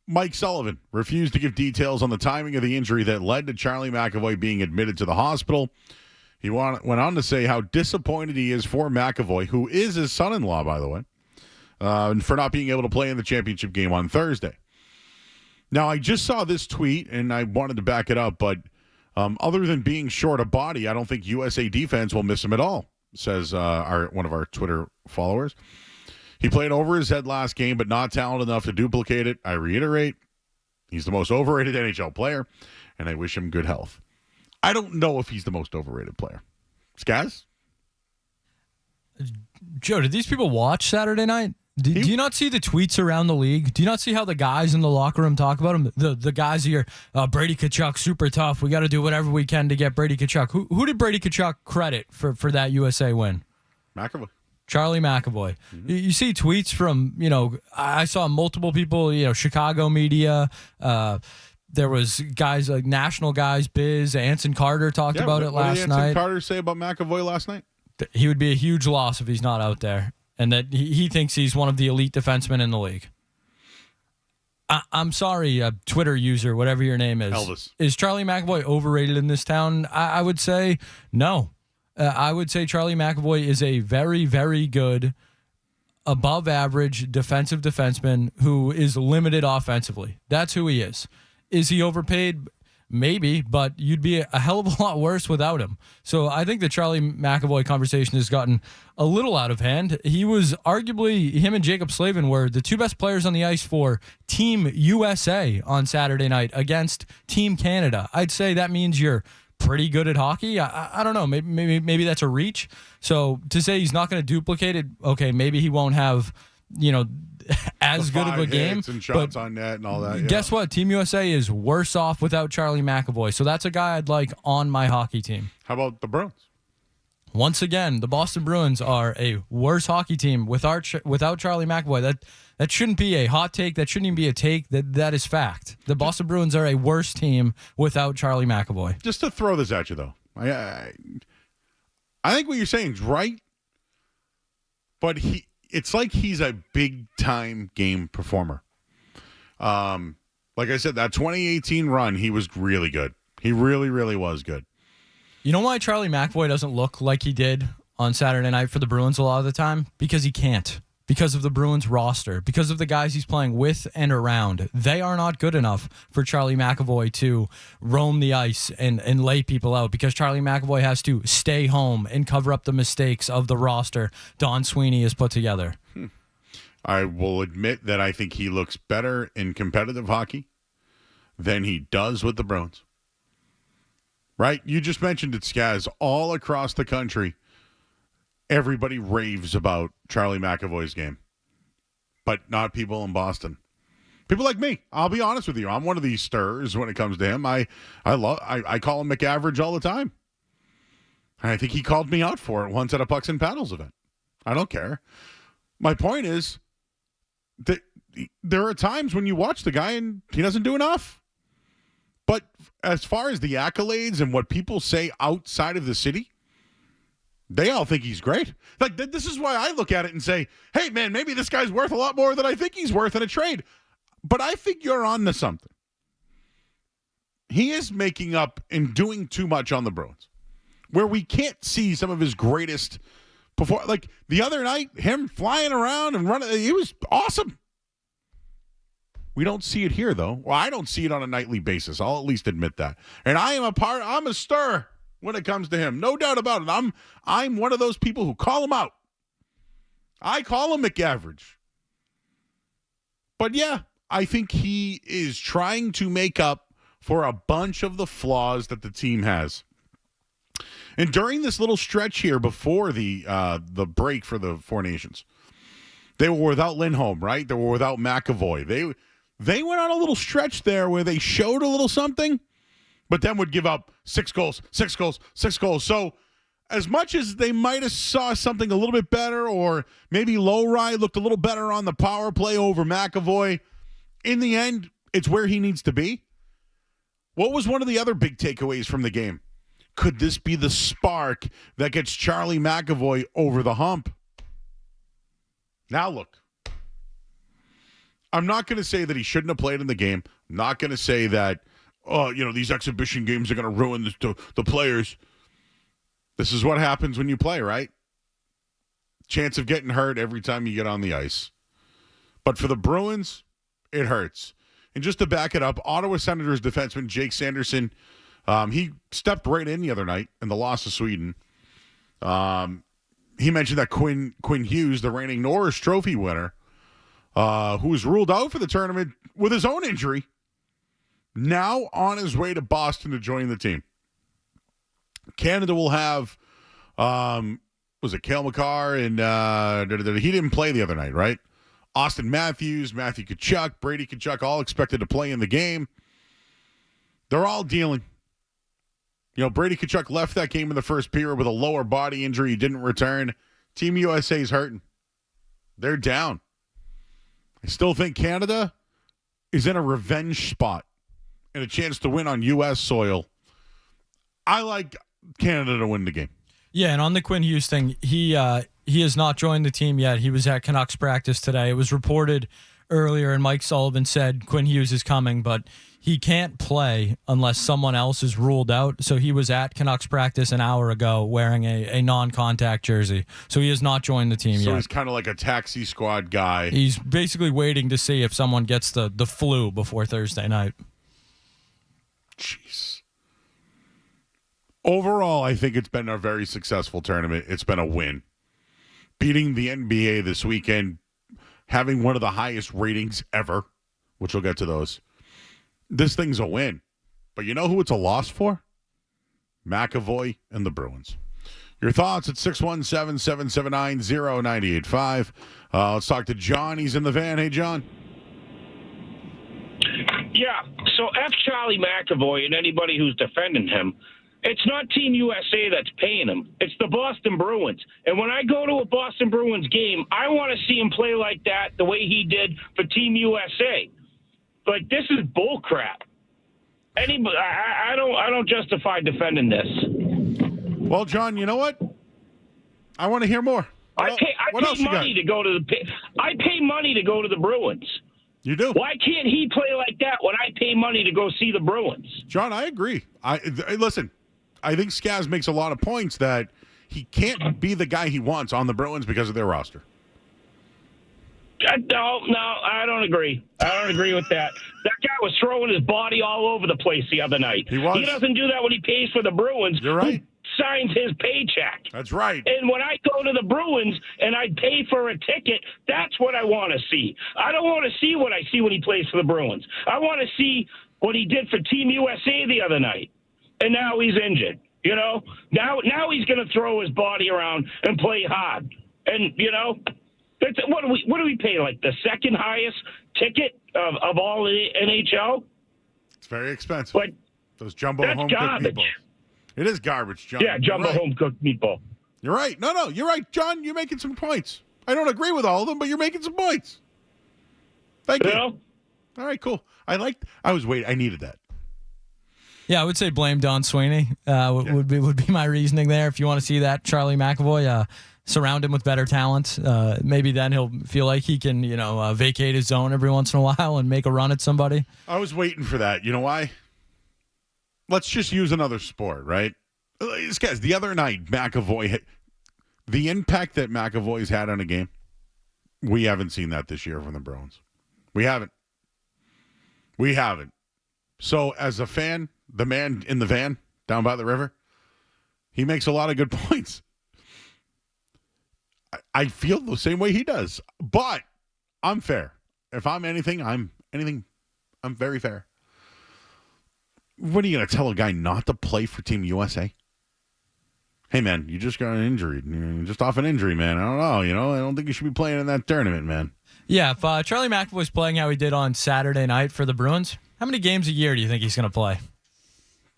Mike Sullivan refused to give details on the timing of the injury that led to Charlie McAvoy being admitted to the hospital. He went on to say how disappointed he is for McAvoy, who is his son-in-law, by the way, for not being able to play in the championship game on Thursday. Now, I just saw this tweet, and I wanted to back it up, but other than being short of body, I don't think USA defense will miss him at all, says one of our Twitter followers. He played over his head last game, but not talented enough to duplicate it. I reiterate, he's the most overrated NHL player, and I wish him good health. I don't know if he's the most overrated player. Skaz? Joe, did these people watch Saturday night? Do you not see the tweets around the league? Do you not see how the guys in the locker room talk about him? The guys here, Brady Tkachuk, super tough. We got to do whatever we can to get Brady Tkachuk. Who did Brady Tkachuk credit for that USA win? McAvoy. Charlie McAvoy. Mm-hmm. You see tweets from, I saw multiple people, Chicago media. There was guys like national guys, Biz, Anson Carter talked about it last night. What did Anson Carter say about McAvoy last night? He would be a huge loss if he's not out there, and that he thinks he's one of the elite defensemen in the league. I'm sorry, Twitter user, whatever your name is. Elvis. Is Charlie McAvoy overrated in this town? I would say no. I would say Charlie McAvoy is a very, very good, above average defensive defenseman who is limited offensively. That's who he is. Is he overpaid? Maybe, but you'd be a hell of a lot worse without him. So I think the Charlie McAvoy conversation has gotten a little out of hand. He was arguably, him and Jacob Slavin were the two best players on the ice for Team USA on Saturday night against Team Canada. I'd say that means you're pretty good at hockey. I don't know. Maybe that's a reach. So to say he's not going to duplicate it, okay, maybe he won't have, as good of a game. And shots on net and all that. Guess what? Team USA is worse off without Charlie McAvoy. So that's a guy I'd like on my hockey team. How about the Bruins? Once again, the Boston Bruins are a worse hockey team without Charlie McAvoy. That shouldn't be a hot take. That shouldn't even be a take. That is fact. The Boston Bruins are a worse team without Charlie McAvoy. Just to throw this at you, though, I think what you're saying is right, but it's like he's a big-time game performer. Like I said, that 2018 run, he was really good. He really, really was good. You know why Charlie McAvoy doesn't look like he did on Saturday night for the Bruins a lot of the time? Because he can't. Because of the Bruins roster. Because of the guys he's playing with and around. They are not good enough for Charlie McAvoy to roam the ice and lay people out. Because Charlie McAvoy has to stay home and cover up the mistakes of the roster Don Sweeney has put together. I will admit that I think he looks better in competitive hockey than he does with the Bruins. Right? You just mentioned it, Skaz. All across the country, everybody raves about Charlie McAvoy's game, but not people in Boston. People like me. I'll be honest with you. I'm one of these stirrers when it comes to him. I call him McAverage all the time. And I think he called me out for it once at a Pucks and Paddles event. I don't care. My point is that there are times when you watch the guy and he doesn't do enough. But as far as the accolades and what people say outside of the city, they all think he's great. Like, this is why I look at it and say, hey, man, maybe this guy's worth a lot more than I think he's worth in a trade. But I think you're on to something. He is making up and doing too much on the Bruins, where we can't see some of his greatest performance. Like, the other night, him flying around and running, it was awesome. We don't see it here, though. Well, I don't see it on a nightly basis. I'll at least admit that. And I'm a stir when it comes to him. No doubt about it. I'm one of those people who call him out. I call him McAverage. But yeah, I think he is trying to make up for a bunch of the flaws that the team has. And during this little stretch here before the break for the Four Nations, they were without Lindholm, right? They were without McAvoy. They went on a little stretch there where they showed a little something, but then would give up 6 goals. So as much as they might have saw something a little bit better, or maybe Lowry looked a little better on the power play over McAvoy, in the end, it's where he needs to be. What was one of the other big takeaways from the game? Could this be the spark that gets Charlie McAvoy over the hump? Now look. I'm not going to say that he shouldn't have played in the game. I'm not going to say that, these exhibition games are going to ruin the players. This is what happens when you play, right? Chance of getting hurt every time you get on the ice. But for the Bruins, it hurts. And just to back it up, Ottawa Senators defenseman Jake Sanderson, he stepped right in the other night in the loss to Sweden. He mentioned that Quinn Hughes, the reigning Norris Trophy winner, who was ruled out for the tournament with his own injury, now on his way to Boston to join the team. Canada will have, was it Cale Makar? And he didn't play the other night, right? Austin Matthews, Matthew Tkachuk, Brady Tkachuk, all expected to play in the game. They're all dealing. Brady Tkachuk left that game in the first period with a lower body injury. He didn't return. Team USA's hurting. They're down. I still think Canada is in a revenge spot and a chance to win on U.S. soil. I like Canada to win the game. Yeah, and on the Quinn Hughes thing, he has not joined the team yet. He was at Canucks practice today. It was reported earlier, and Mike Sullivan said Quinn Hughes is coming, but he can't play unless someone else is ruled out. So he was at Canucks practice an hour ago wearing a non-contact jersey. So he has not joined the team yet. So he's kind of like a taxi squad guy. He's basically waiting to see if someone gets the flu before Thursday night. Jeez. Overall, I think it's been a very successful tournament. It's been a win. Beating the NBA this weekend, having one of the highest ratings ever, which we'll get to those. This thing's a win. But you know who it's a loss for? McAvoy and the Bruins. Your thoughts at 617-779-0985. Let's talk to John. He's in the van. Hey, John. Yeah, so F Charlie McAvoy and anybody who's defending him. It's not Team USA that's paying him. It's the Boston Bruins. And when I go to a Boston Bruins game, I want to see him play like that the way he did for Team USA. Like, this is bull crap. Anybody, I don't justify defending this. Well, John, you know what? I want to hear more. I pay money to go to the Bruins. You do? Why can't he play like that when I pay money to go see the Bruins? John, I agree. Listen, I think Skaz makes a lot of points that he can't be the guy he wants on the Bruins because of their roster. No, I don't agree. I don't agree with that. That guy was throwing his body all over the place the other night. He was. He doesn't do that when he pays for the Bruins. You're right. Who signs his paycheck. That's right. And when I go to the Bruins and I pay for a ticket, that's what I want to see. I don't want to see what I see when he plays for the Bruins. I want to see what he did for Team USA the other night. And now he's injured. Now he's going to throw his body around and play hard. And what do we pay? Like the second highest ticket of all the NHL? It's very expensive. But those jumbo home cooked meatballs. It is garbage, John. Yeah, jumbo home cooked meatball. You're right. No, you're right, John. You're making some points. I don't agree with all of them, but you're making some points. Thank you. All right, cool. I needed that. Yeah, I would say blame Don Sweeney. Would be my reasoning there. If you want to see that, Charlie McAvoy, surround him with better talent. Maybe then he'll feel like he can, vacate his zone every once in a while and make a run at somebody. I was waiting for that. You know why? Let's just use another sport, right? This guy's the other night, McAvoy. The impact that McAvoy's had on a game, we haven't seen that this year from the Bruins. We haven't. So as a fan, the man in the van down by the river, he makes a lot of good points. I feel the same way he does, but I'm fair. If I'm anything, I'm very fair. What are you going to tell a guy not to play for Team USA? Hey, man, you just got an injury. You're just off an injury, man. I don't know. I don't think you should be playing in that tournament, man. Yeah, if Charlie McAvoy's playing how he did on Saturday night for the Bruins, how many games a year do you think he's going to play?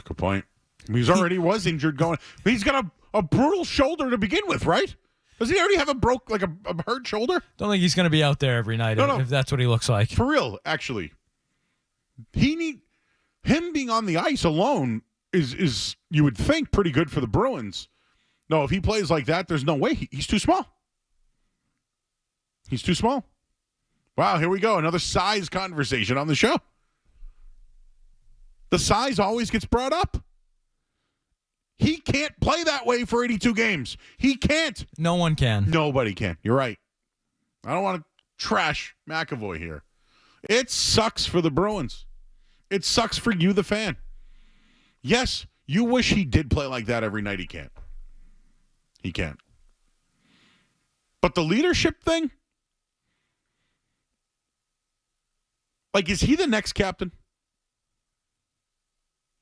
Good point. He's already was injured going. He's got a brutal shoulder to begin with, right? Does he already have a hurt shoulder? Don't think he's going to be out there every night if that's what he looks like. For real, actually. Him being on the ice alone is you would think pretty good for the Bruins. No, if he plays like that, there's no way. He's too small. He's too small. Wow, here we go. Another size conversation on the show. The size always gets brought up. He can't play that way for 82 games. He can't. No one can. Nobody can. You're right. I don't want to trash McAvoy here. It sucks for the Bruins. It sucks for you, the fan. Yes, you wish he did play like that every night. He can't. He can't. But the leadership thing? Like, is he the next captain?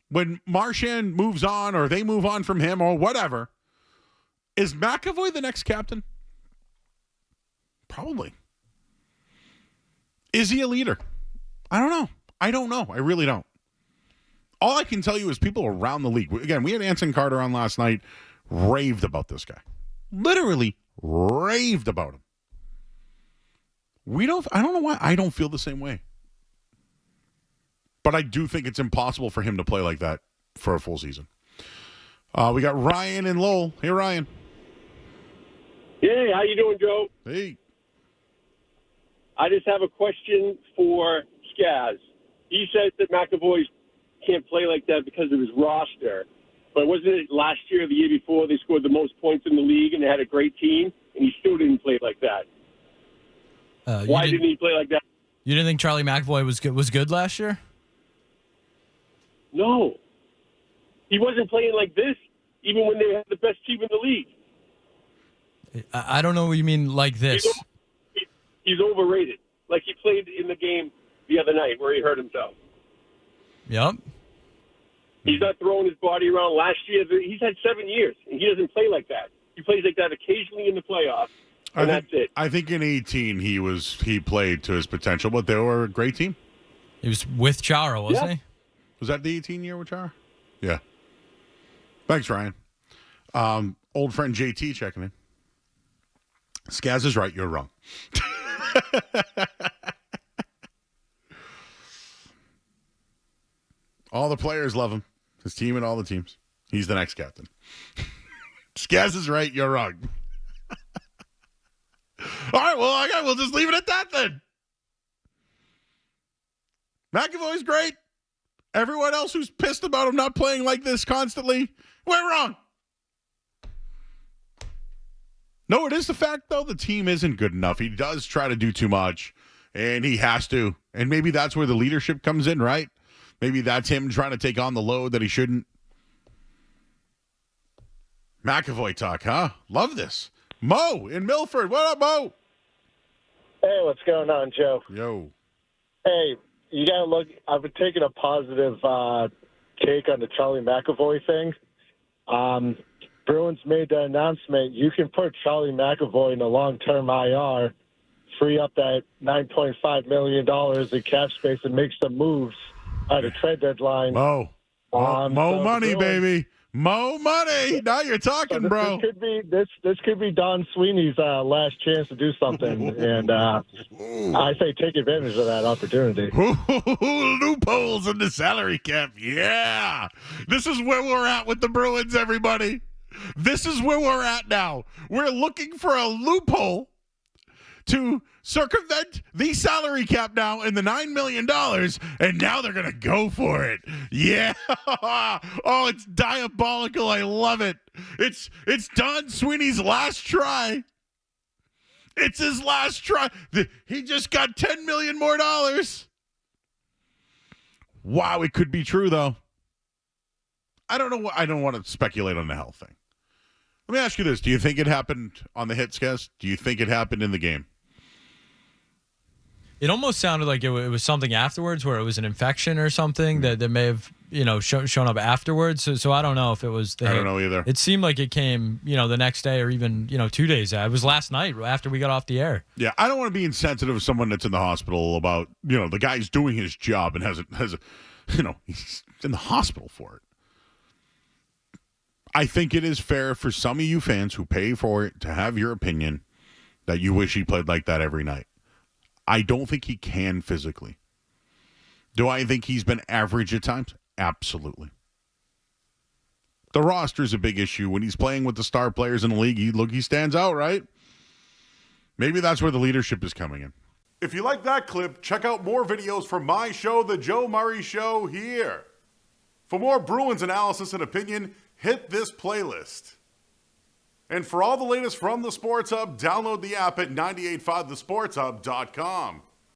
When Marchand moves on or they move on from him or whatever, is McAvoy the next captain? Probably. Is he a leader? I don't know. I really don't. All I can tell you is people around the league. Again, we had Anson Carter on last night, raved about this guy. Literally raved about him. I don't know why I don't feel the same way. But I do think it's impossible for him to play like that for a full season. We got Ryan and Lowell. Hey, Ryan. Hey, how you doing, Joe? Hey. I just have a question for Skaz. He says that McAvoy can't play like that because of his roster. But wasn't it last year or the year before they scored the most points in the league and they had a great team, and he still didn't play like that? Why didn't he play like that? You didn't think Charlie McAvoy was good last year? No. He wasn't playing like this, even when they had the best team in the league. I don't know what you mean like this. He's overrated. Like he played in the game the other night where he hurt himself. Yep. He's not throwing his body around. Last year, he's had 7 years, and he doesn't play like that. He plays like that occasionally in the playoffs, and that's it. I think in 18 he played to his potential, but they were a great team. He was with Chara, wasn't he? Was that the 18 year with Chara? Yeah. Thanks, Ryan. Old friend JT checking in. Skaz is right. You're wrong. All the players love him. His team and all the teams. He's the next captain. Skaz is right. You're wrong. All right. Well, okay, we'll just leave it at that then. McAvoy's great. Everyone else who's pissed about him not playing like this constantly, we're wrong. No, it is the fact, though, the team isn't good enough. He does try to do too much, and he has to. And maybe that's where the leadership comes in, right? Maybe that's him trying to take on the load that he shouldn't. McAvoy talk, huh? Love this. Mo in Milford. What up, Mo? Hey, what's going on, Joe? Yo. Hey, you got to look. I've been taking a positive take on the Charlie McAvoy thing. Bruins made the announcement. You can put Charlie McAvoy in a long-term IR, free up that $9.5 million in cap space, and make some moves at a trade deadline. Mo. Mo money, baby. Mo money. Now you're talking, bro. This could be Don Sweeney's last chance to do something, and I say take advantage of that opportunity. Loopholes in the salary cap. Yeah. This is where we're at with the Bruins, everybody. This is where we're at now. We're looking for a loophole to circumvent the salary cap now in the $9 million, and now they're going to go for it. Yeah. Oh, it's diabolical. I love it. It's Don Sweeney's last try. It's his last try. He just got $10 million more. Wow, it could be true, though. I don't know. I don't want to speculate on the health thing. Let me ask you this. Do you think it happened on the hit sketch? Do you think it happened in the game? It almost sounded like it was something afterwards, where it was an infection or something that may have shown up afterwards. So I don't know if it was. I don't know either. It seemed like it came the next day or even 2 days. It was last night after we got off the air. Yeah, I don't want to be insensitive to someone that's in the hospital about the guy's doing his job and has he's in the hospital for it. I think it is fair for some of you fans who pay for it to have your opinion that you wish he played like that every night. I don't think he can physically. Do I think he's been average at times? Absolutely. The roster is a big issue. When he's playing with the star players in the league, he stands out, right? Maybe that's where the leadership is coming in. If you like that clip, check out more videos from my show, The Joe Murray Show, here. For more Bruins analysis and opinion, hit this playlist. And for all the latest from the Sports Hub, download the app at 985thesportshub.com.